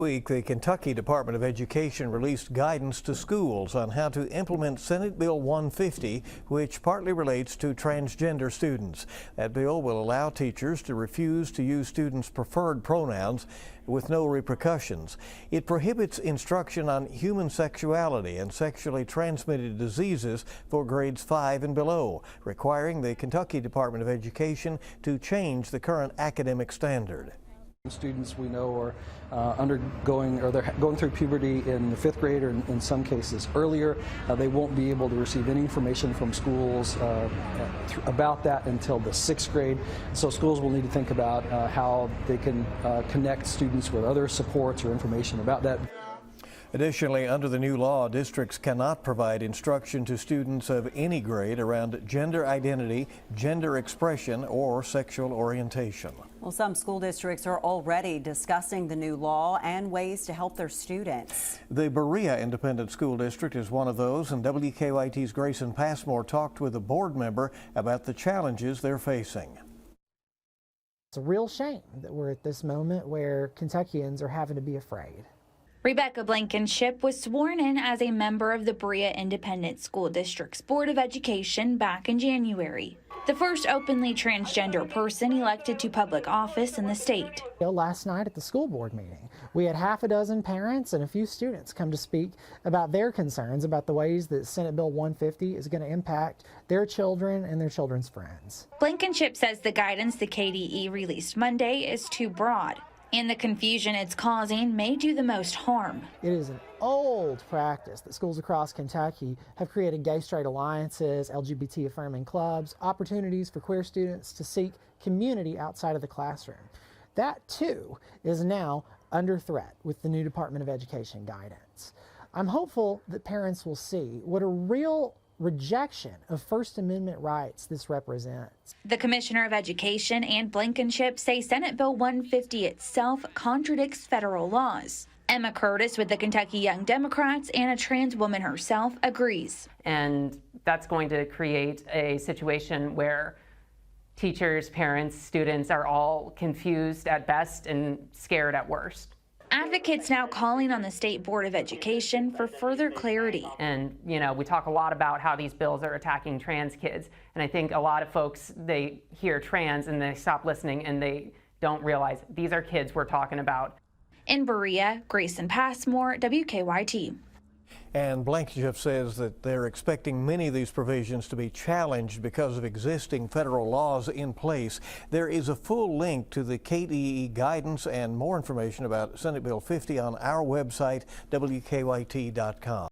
Week, the Kentucky Department of Education released guidance to schools on how to implement Senate Bill 150, which partly relates to transgender students. That bill will allow teachers to refuse to use students' preferred pronouns with no repercussions. It prohibits instruction on human sexuality and sexually transmitted diseases for grades 5 and below, requiring the Kentucky Department of Education to change the current academic standard. Students we know are undergoing, or they're going through puberty in the 5th grade, or in some cases earlier. They won't be able to receive any information from schools about that until the 6th grade. So schools will need to think about how they can connect students with other supports or information about that. Additionally, under the new law, districts cannot provide instruction to students of any grade around gender identity, gender expression, or sexual orientation. Well, some school districts are already discussing the new law and ways to help their students. The Berea Independent School District is one of those, and WKYT's Grayson Passmore talked with a board member about the challenges they're facing. It's a real shame that we're at this moment where Kentuckians are having to be afraid. Rebecca Blankenship was sworn in as a member of the Berea Independent School District's Board of Education back in January, the first openly transgender person elected to public office in the state. Last night at the school board meeting, we had half a dozen parents and a few students come to speak about their concerns about the ways that Senate Bill 150 is going to impact their children and their children's friends. Blankenship says the guidance the KDE released Monday is too broad, and the confusion it's causing may do the most harm. It is an old practice that schools across Kentucky have created gay-straight alliances, LGBT-affirming clubs, opportunities for queer students to seek community outside of the classroom. That, too, is now under threat with the new Department of Education guidance. I'm hopeful that parents will see what a real rejection of First Amendment rights this represents. The Commissioner of Education and Blankenship say Senate Bill 150 itself contradicts federal laws. Emma Curtis with the Kentucky Young Democrats and a trans woman herself agrees. And that's going to create a situation where teachers, parents, students are all confused at best and scared at worst. Advocates now calling on the State Board of Education for further clarity. And, you know, we talk a lot about how these bills are attacking trans kids. And I think a lot of folks, they hear trans and they stop listening and they don't realize these are kids we're talking about. In Berea, Grayson Passmore, WKYT. And Blankenship says that they're expecting many of these provisions to be challenged because of existing federal laws in place. There is a full link to the KDE guidance and more information about Senate Bill 50 on our website, WKYT.com.